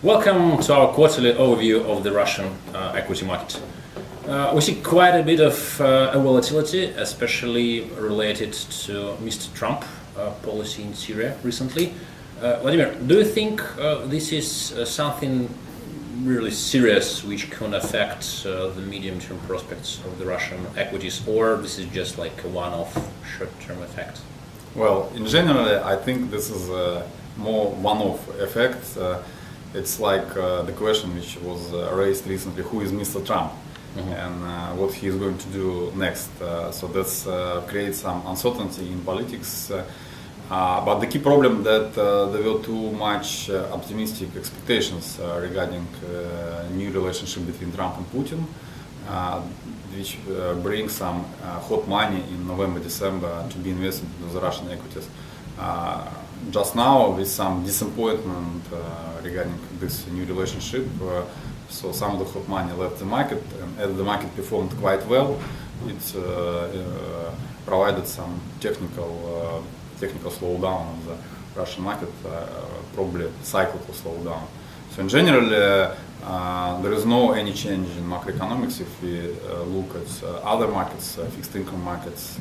Welcome to our quarterly overview of the Russian equity market. We see quite a bit of volatility, especially related to Mr. Trump policy in Syria recently. Vladimir, do you think this is something really serious which can affect the medium-term prospects of the Russian equities, or this is just like a one-off short-term effect? Well, in general, I think this is more one-off effect. It's like the question which was raised recently: who is Mr. Trump, and what he is going to do next? So that's creates some uncertainty in politics. But the key problem that there were too much optimistic expectations regarding new relationship between Trump and Putin, which brings some hot money in November, December to be invested into the Russian equities. Just now, with some disappointment regarding this new relationship, so some of the hot money left the market, and as the market performed quite well, it provided some technical slowdown of the Russian market, probably cyclical slowdown. So in general, there is no any change in macroeconomics if we look at other markets, fixed income markets.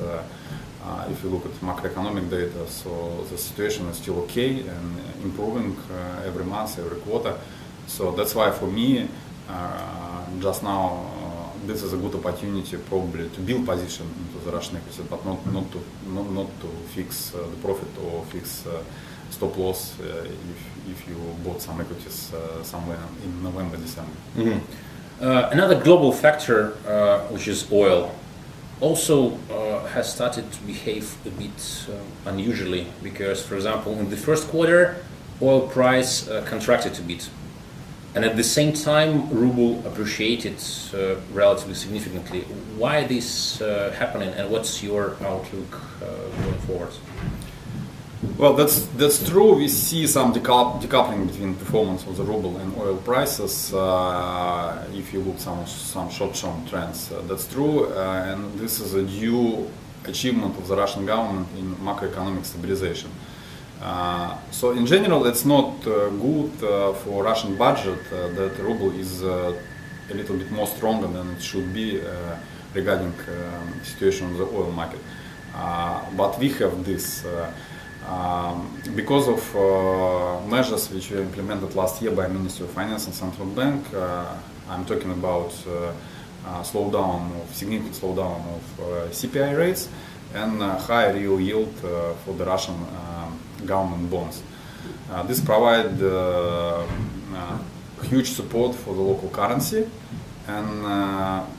If you look at macroeconomic data, so the situation is still okay and improving every month, every quarter. So that's why for me, just now, this is a good opportunity probably to build position into the Russian equity, but not to fix the profit or fix stop loss if you bought some equities somewhere in November, December. Another global factor, which is oil, also has started to behave a bit unusually, because, for example, in the first quarter, oil price contracted a bit, and at the same time, ruble appreciated relatively significantly. Why this happening, and what's your outlook going forward? Well, that's true. We see some decoupling between performance of the ruble and oil prices. If you look some short-term trends, that's true, and this is a due achievement of the Russian government in macroeconomic stabilization. So in general, it's not good for Russian budget that ruble is a little bit more stronger than it should be regarding situation of the oil market. But we have this. Because of measures which were implemented last year by Ministry of Finance and Central Bank, I'm talking about significant slowdown of CPI rates and high real yield for the Russian government bonds. This provides huge support for the local currency, and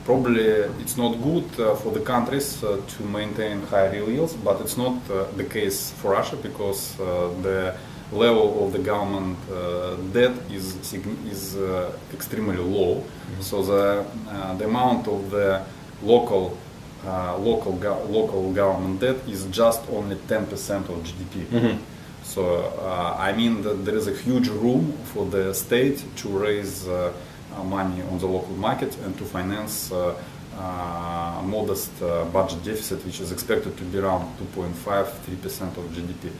probably it's not good for the countries to maintain high real yields, but it's not the case for Russia, because the level of the government debt is extremely low. So the amount of the local government debt is just only 10% of GDP. So I mean that there is a huge room for the state to raise money on the local market and to finance modest budget deficit, which is expected to be around 2.5–3% of GDP.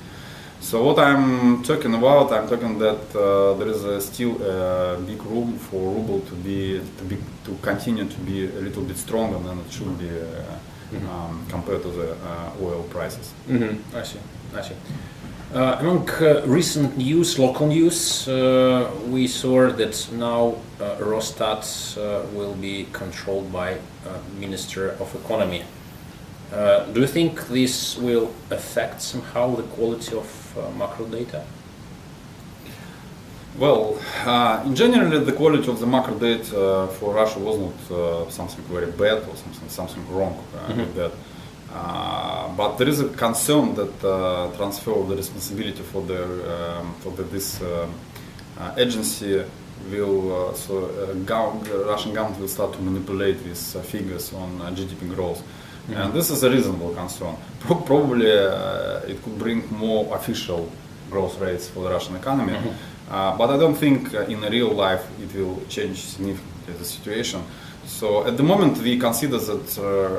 So what I'm talking about, I'm talking that there is still a big room for ruble to continue to be a little bit stronger than it should be compared to the oil prices. I see. Among recent news, local news, we saw that now Rostat will be controlled by Minister of Economy. Do you think this will affect somehow the quality of macro data? Well, in general, the quality of the macro data for Russia was not something very bad or something wrong with that. But there is a concern that transfer of the responsibility for this agency will the Russian government will start to manipulate these figures on GDP growth, and this is a reasonable concern. Probably it could bring more official growth rates for the Russian economy, But I don't think in real life it will change significantly the situation. So at the moment we consider that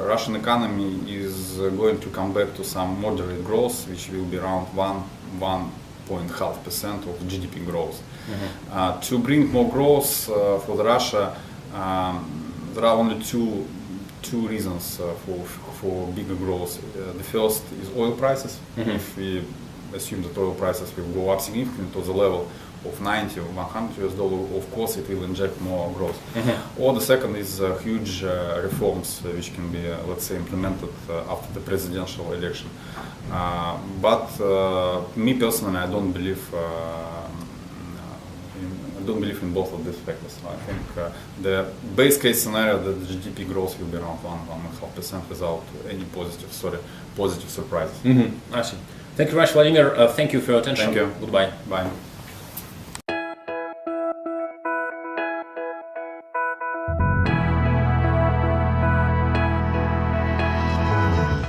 Russian economy is going to come back to some moderate growth, which will be around 1.5% of GDP growth. To bring more growth for the Russia, there are only two reasons for bigger growth. The first is oil prices. If we assume that oil prices will go up significantly to the level of 90 or 100 US dollar, of course it will inject more growth. Or the second is huge reforms which can be, let's say, implemented after the presidential election. But me personally, I don't believe in both of these factors. I think the base case scenario that the GDP growth will be around 1.5% without any positive surprises. I see. Thank you very much, Vladimir. Thank you for your attention. Thank you. Goodbye. Bye.